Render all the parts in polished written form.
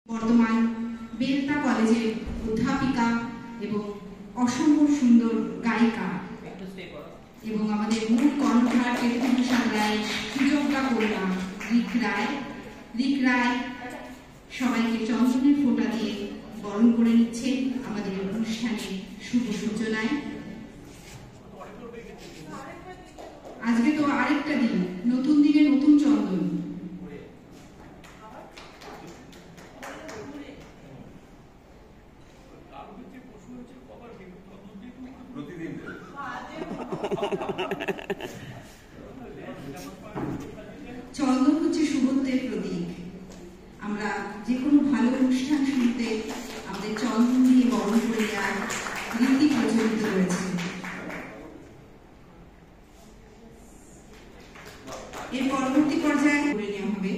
বর্তমান বেলতা কলেজের অধ্যাপিকা এবং অসম্ভব সুন্দর গায়িকা এবং আমাদের মূল কর্ণধার কেতুভূষণ রায় সুযোগ্যা কন্যা রিক রায় সবাইকে চন্দনের ফোঁটা দিয়ে বরণ করে নিচ্ছেন আমাদের অনুষ্ঠানের শুভ সূচনায়। আজকে তো আরেকটা দিন, নতুন দিনে নতুন চন্দন। চন্দন হচ্ছে শুভত্বের প্রতীক। আমরা যে কোনো ভালো অনুষ্ঠান শুনতে আমাদের চন্দন দিয়ে বরণ করে দেওয়ার রীতি প্রচলিত রয়েছে। এর পরবর্তী পর্যায়ে করে নেওয়া হবে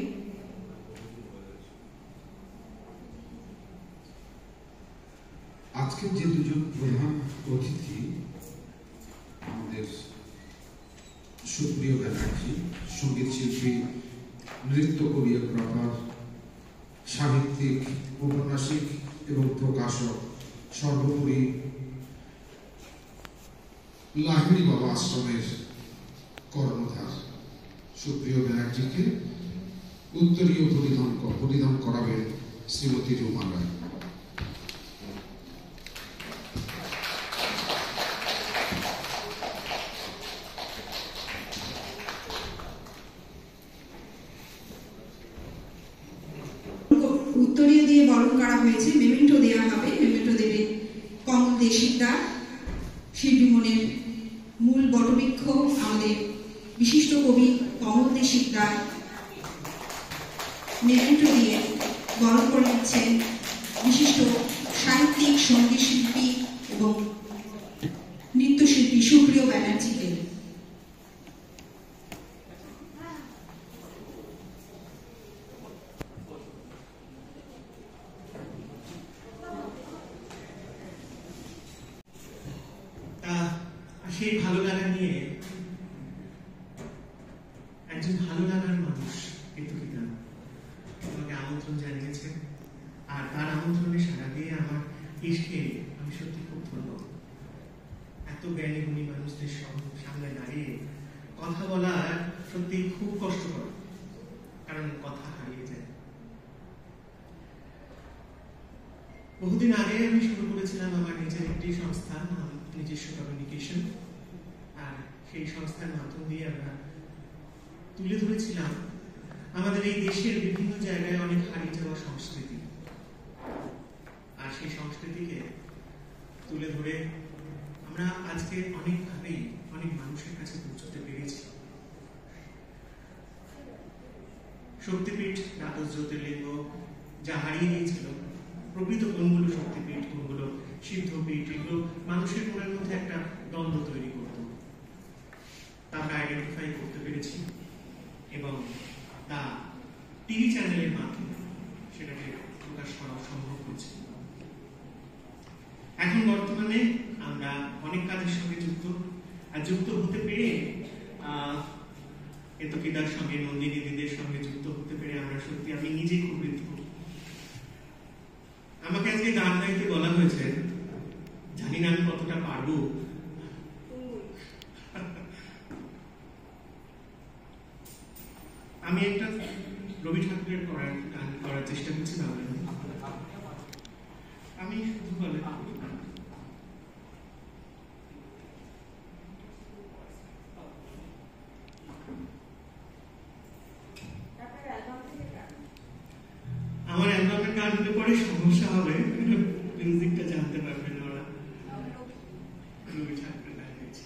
আজকের যে দুজন প্রধান অতিথি, আমাদের সুপ্রিয় ব্যানার্জি, সঙ্গীত শিল্পী, নৃত্য কোরিওগ্রাফার, সাহিত্যিক, ঔপন্যাসিক এবং প্রকাশক, সর্বোপরি লাহিড়ী বাবা আশ্রমের কর্ণধার সুপ্রিয় ব্যানার্জিকে উত্তরীয় পরিধান করাবেন শ্রীমতী রুমা রায়। উত্তরীয় দিয়ে বরণ করা হয়েছে, মেমেন্টো দেওয়া হবে। মেমেন্টো দেবে কমল দে শিকদার, শিল্পী মনের মূল বটবৃক্ষ আমাদের বিশিষ্ট কবি কমল দে শিকদার মেমেন্টো দিয়ে বরণ করে নিচ্ছেন বিশিষ্ট সাহিত্যিক, সঙ্গীত শিল্পী এবং নৃত্যশিল্পী সুপ্রিয় ব্যানার্জিকে। সেই ভালো লাগা নিয়ে একজন ভালো লাগার মানুষ কেতুকিদা আমাকে আমন্ত্রণ জানিয়েছেন, আর তার আমন্ত্রণে সাড়া দিয়ে আমার ইশকে আমি সত্যি খুব ধন্য। এত জ্ঞানী গুণী মানুষদের সামনে দাঁড়িয়ে কথা বলা সত্যি খুব কষ্টকর, কারণ কথা হারিয়ে যায়। বহুদিন আগে আমি শুরু করেছিলাম আমার নিজের একটি সংস্থা, নিজস্ব কমিউনিকেশন, আর সেই সংস্থার মাধ্যম দিয়ে আমরা তুলে ধরেছিলাম আমাদের এই দেশের বিভিন্ন জায়গায় অনেক হারিয়ে যাওয়া সংস্কৃতি, আর সেই সংস্কৃতিকে তুলে ধরে আমরা আজকে অনেকভাবেই অনেক মানুষের কাছে পৌঁছতে পেরেছি। শক্তিপীঠ, দ্বাদশ জ্যোতির্লিঙ্গ যা হারিয়ে গিয়েছিল, প্রকৃত কোনগুলো শক্তিপীঠ, কোনগুলো সিদ্ধপীঠ, এগুলো মানুষের মনের মধ্যে একটা দ্বন্দ্ব তৈরি করত, তা আমরা আইডেন্টিফাই করতে পেরেছি এবং তা টিভি চ্যানেলের মাধ্যমে সেটাকে প্রকাশ করা সম্ভব হয়েছে। এখন বর্তমানে আমরা অনেক কাজের সঙ্গে যুক্ত, আর যুক্ত হতে পেরে কেতুকিদার সঙ্গে, নন্দিনী দিদির সঙ্গে যুক্ত হতে পেরে আমরা সত্যি, আমি নিজে খুব কৃতজ্ঞ। আমাকে আজকে গান গাইতে বলা হয়েছে, জানি না আমি কতটা পারবো। আমি একটা রবি ঠাকুরের গান করার চেষ্টা করছি বাংলা। আমি শুধু বলে আমার অ্যালবামের গান হলে পরে সমস্যা হবে, মিউজিকটা জানতে পারবে না ওরা। রবি ঠাকুরের গান গেছে।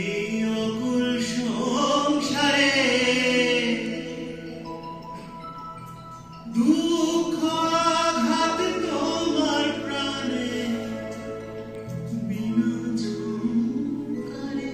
এই অকুল সংসারে দুঃখ আঘাত তোমার প্রাণে বিনা ঝংকারে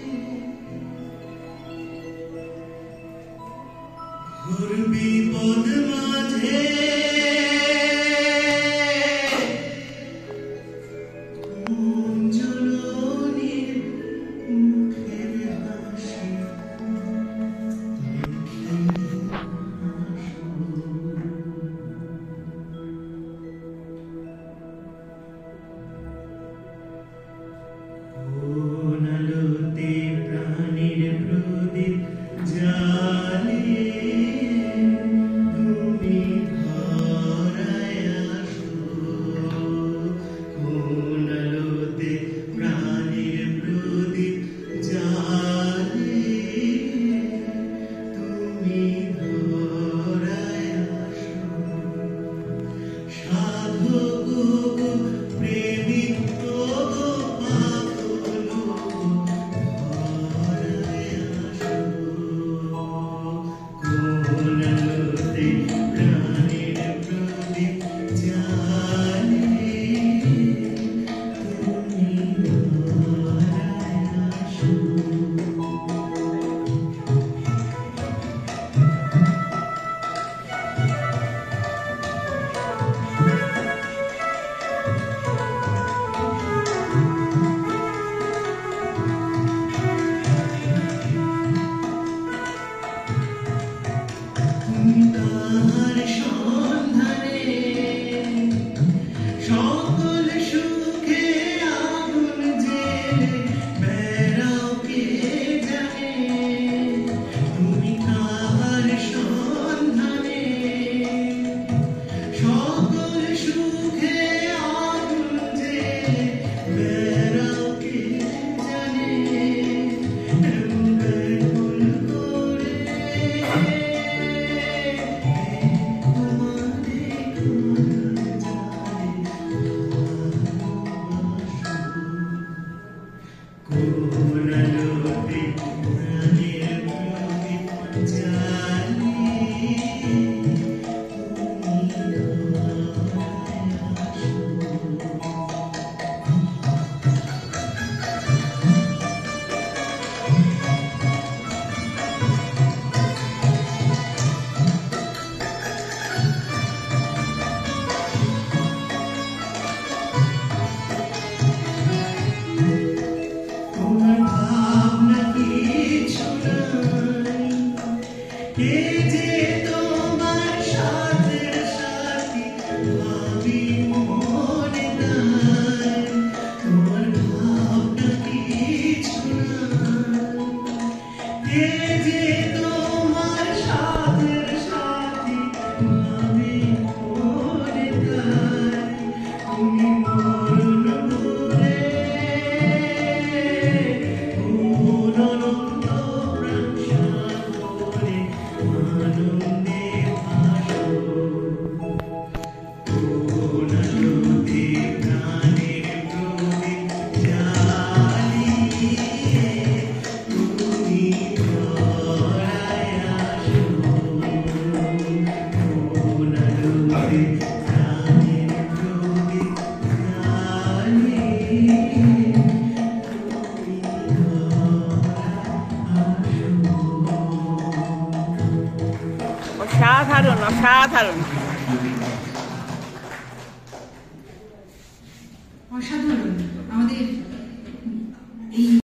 অসাধারণ অসাধারণ।